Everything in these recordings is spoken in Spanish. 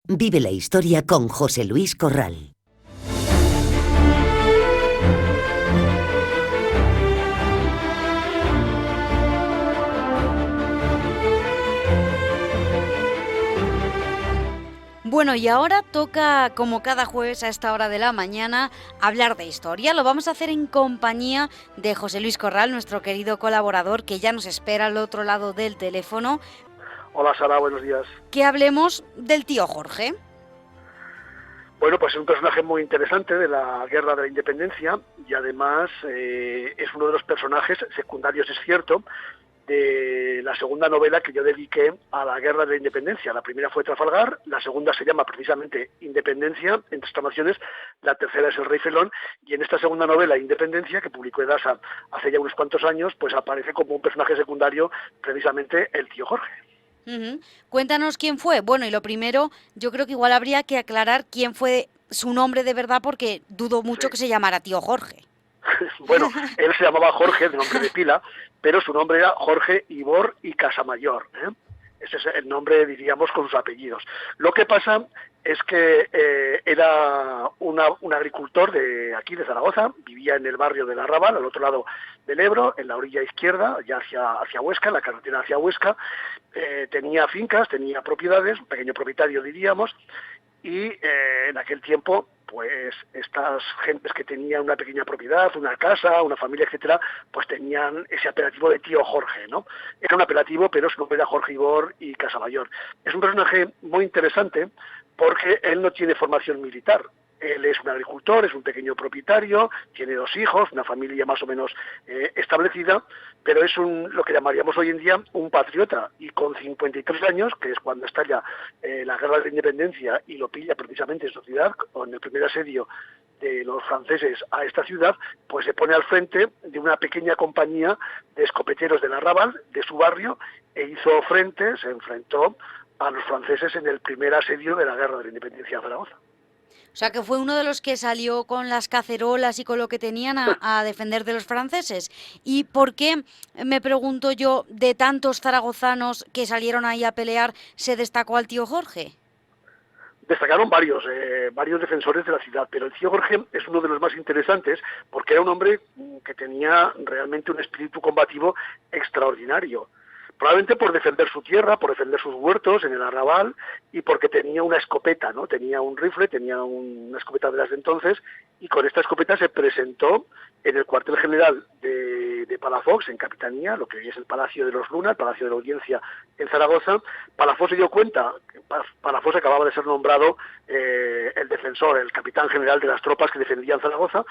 Vive la historia con José Luis Corral. Bueno, y ahora toca, como cada jueves a esta hora de la mañana, hablar de historia. Lo vamos a hacer en compañía de José Luis Corral, nuestro querido colaborador, que ya nos espera al otro lado del teléfono. Hola Sara, buenos días. Que hablemos del tío Jorge. Bueno, pues es un personaje muy interesante de la Guerra de la Independencia y además es uno de los personajes secundarios, es cierto, de la segunda novela que yo dediqué a la Guerra de la Independencia. La primera fue Trafalgar, la segunda se llama precisamente Independencia, entre exclamaciones, la tercera es El Rey Felón, y en esta segunda novela, Independencia, que publicó Edasa hace ya unos cuantos años, pues aparece como un personaje secundario precisamente el tío Jorge. Cuéntanos quién fue. Bueno, y lo primero, yo creo que igual habría que aclarar quién fue su nombre de verdad, porque dudo mucho que se llamara tío Jorge. Bueno, él se llamaba Jorge, de nombre de pila, pero su nombre era Jorge Ibor y Casamayor, ¿eh? Ese es el nombre, diríamos, con sus apellidos. Lo que pasa es que era un agricultor de aquí, de Zaragoza, vivía en el barrio del Arrabal, al otro lado del Ebro, en la orilla izquierda, ya hacia Huesca, en la carretera hacia Huesca. Tenía fincas, tenía propiedades, un pequeño propietario, diríamos, y en aquel tiempo, pues estas gentes que tenían una pequeña propiedad, una casa, una familia, etcétera, pues tenían ese apelativo de tío Jorge, ¿no? Era un apelativo, pero su nombre era Jorge Ibor y Casamayor. Es un personaje muy interesante porque él no tiene formación militar. Él es un agricultor, es un pequeño propietario, tiene 2 hijos, una familia más o menos establecida, pero es lo que llamaríamos hoy en día un patriota, y con 53 años, que es cuando estalla la Guerra de la Independencia y lo pilla precisamente en su ciudad, con el primer asedio de los franceses a esta ciudad, pues se pone al frente de una pequeña compañía de escopeteros del Arrabal, de su barrio, e hizo frente, se enfrentó a los franceses en el primer asedio de la Guerra de la Independencia de Zaragoza. O sea, que fue uno de los que salió con las cacerolas y con lo que tenían a defender de los franceses. ¿Y por qué, me pregunto yo, de tantos zaragozanos que salieron ahí a pelear, se destacó al tío Jorge? Destacaron varios defensores de la ciudad, pero el tío Jorge es uno de los más interesantes porque era un hombre que tenía realmente un espíritu combativo extraordinario. Probablemente por defender su tierra, por defender sus huertos en el Arrabal, y porque tenía una escopeta, ¿no? Tenía un rifle, tenía una escopeta de las de entonces, y con esta escopeta se presentó en el cuartel general de Palafox, en Capitanía, lo que hoy es el Palacio de los Luna, el Palacio de la Audiencia en Zaragoza. Palafox se dio cuenta que Palafox acababa de ser nombrado el defensor, el capitán general de las tropas que defendían Zaragoza.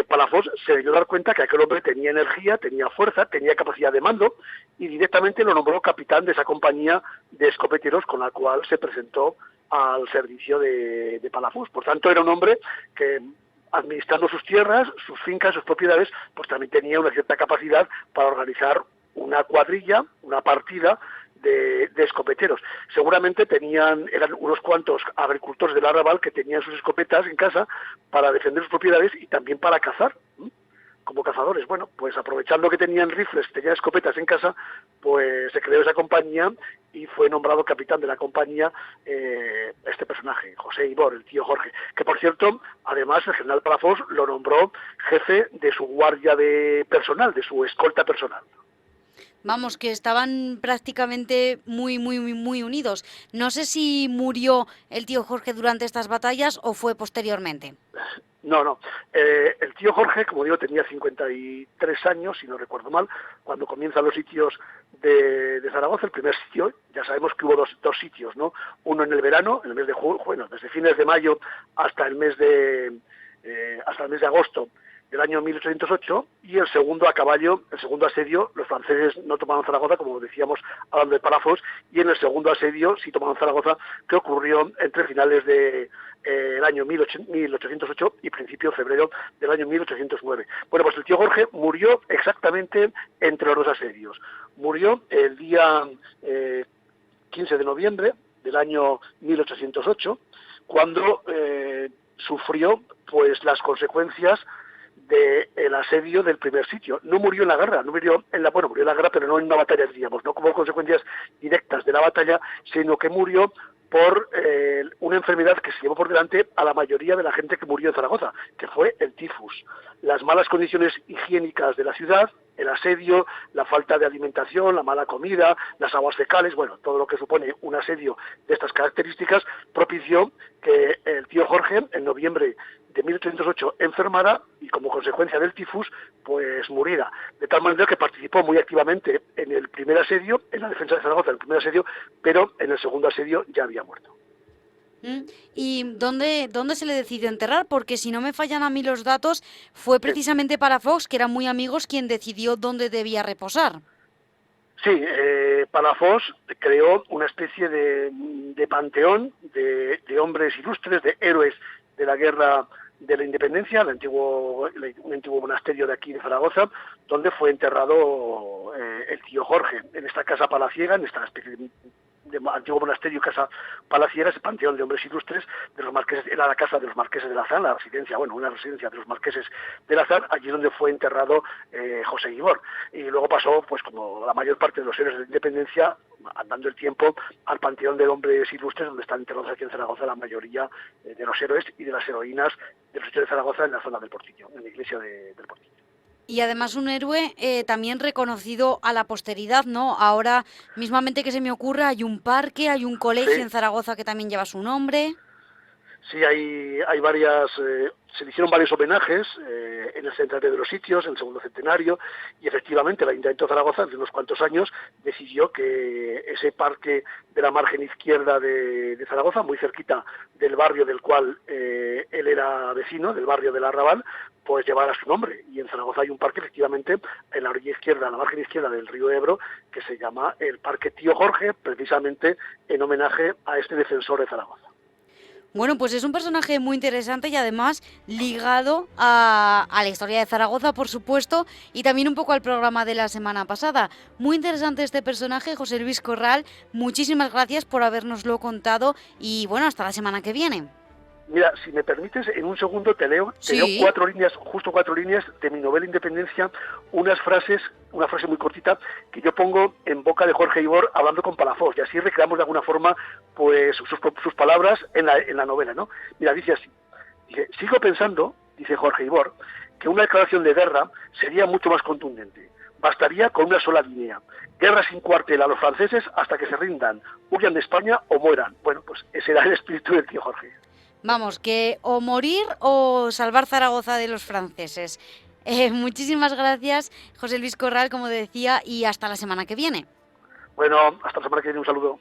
Palafox se dio dar cuenta que aquel hombre tenía energía, tenía fuerza, tenía capacidad de mando, y directamente lo nombró capitán de esa compañía de escopeteros con la cual se presentó al servicio de Palafox. Por tanto, era un hombre que, administrando sus tierras, sus fincas, sus propiedades, pues también tenía una cierta capacidad para organizar una cuadrilla, una partida de escopeteros. Seguramente eran unos cuantos agricultores del Arrabal que tenían sus escopetas en casa para defender sus propiedades y también para cazar, como cazadores. Bueno, pues aprovechando que tenían rifles, tenían escopetas en casa, pues se creó esa compañía y fue nombrado capitán de la compañía este personaje, José Ibor, el tío Jorge, que por cierto, además el general Palafox lo nombró jefe de su guardia de personal, de su escolta personal. Vamos, que estaban prácticamente muy unidos. No sé si murió el tío Jorge durante estas batallas o fue posteriormente. No. El tío Jorge, como digo, tenía 53 años, si no recuerdo mal, cuando comienzan los sitios de Zaragoza. El primer sitio, ya sabemos que hubo dos sitios, ¿no? Uno en el verano, en el mes de julio, bueno, desde fines de mayo hasta el mes de agosto del año 1808, y el segundo a caballo, el segundo asedio, los franceses no tomaron Zaragoza, como decíamos, hablando de Palafox, y en el segundo asedio sí tomaron Zaragoza, que ocurrió entre finales de el año 1808 y principio de febrero del año 1809. Bueno, pues el tío Jorge murió exactamente entre los dos asedios. Murió el día 15 de noviembre del año 1808, cuando sufrió pues las consecuencias del asedio del primer sitio. No murió en la guerra, murió en la guerra, pero no en una batalla, diríamos, no como consecuencias directas de la batalla, sino que murió por una enfermedad que se llevó por delante a la mayoría de la gente que murió en Zaragoza, que fue el tifus. Las malas condiciones higiénicas de la ciudad, el asedio, la falta de alimentación, la mala comida, las aguas fecales, bueno, todo lo que supone un asedio de estas características, propició que el tío Jorge, en noviembre de 1808, enfermara y como consecuencia del tifus, pues muriera. De tal manera que participó muy activamente en el primer asedio, en la defensa de Zaragoza, en el primer asedio, pero en el segundo asedio ya había muerto. ¿Y dónde se le decidió enterrar? Porque si no me fallan a mí los datos, fue precisamente Palafox, que eran muy amigos, quien decidió dónde debía reposar. Sí, Palafox creó una especie de panteón de hombres ilustres, de héroes de la guerra de la independencia, un antiguo monasterio de aquí de Zaragoza, donde fue enterrado el tío Jorge, en esta casa palaciega, en esta especie de antiguo monasterio y casa palaciega, ese panteón de hombres ilustres de los marqueses. Era la casa de los marqueses de Lazán, la residencia, una residencia de los marqueses de Lazán, allí donde fue enterrado José Guibor. Y luego pasó, pues como la mayor parte de los héroes de la independencia, andando el tiempo, al panteón de hombres ilustres, donde están enterrados aquí en Zaragoza la mayoría de los héroes y de las heroínas de los hechos de Zaragoza, en la zona del Portillo, en la iglesia del Portillo. Y además un héroe también reconocido a la posteridad, ¿no? Ahora, mismamente que se me ocurra, hay un parque, hay un colegio en Zaragoza que también lleva su nombre. Sí, hay varias, se le hicieron varios homenajes en el centenario de los sitios, en el segundo centenario, y efectivamente el Ayuntamiento de Zaragoza, hace unos cuantos años, decidió que ese parque de la margen izquierda de Zaragoza, muy cerquita del barrio del cual él era vecino, del barrio del Arrabal, pues llevara su nombre. Y en Zaragoza hay un parque, efectivamente, en la orilla izquierda, en la margen izquierda del río Ebro, que se llama el Parque Tío Jorge, precisamente en homenaje a este defensor de Zaragoza. Bueno, pues es un personaje muy interesante y además ligado a la historia de Zaragoza, por supuesto, y también un poco al programa de la semana pasada. Muy interesante este personaje, José Luis Corral. Muchísimas gracias por habérnoslo contado y bueno, hasta la semana que viene. Mira, si me permites, en un segundo te leo cuatro líneas de mi novela Independencia, una frase muy cortita que yo pongo en boca de Jorge Ibor hablando con Palafox, y así recreamos de alguna forma pues sus palabras en la novela, ¿no? Mira, dice así, sigo pensando, dice Jorge Ibor, que una declaración de guerra sería mucho más contundente. Bastaría con una sola línea. Guerra sin cuartel a los franceses hasta que se rindan, huyan de España o mueran. Bueno, pues ese era el espíritu del tío Jorge. Vamos, que o morir o salvar Zaragoza de los franceses. Muchísimas gracias, José Luis Corral, como decía, y hasta la semana que viene. Bueno, hasta la semana que viene, un saludo.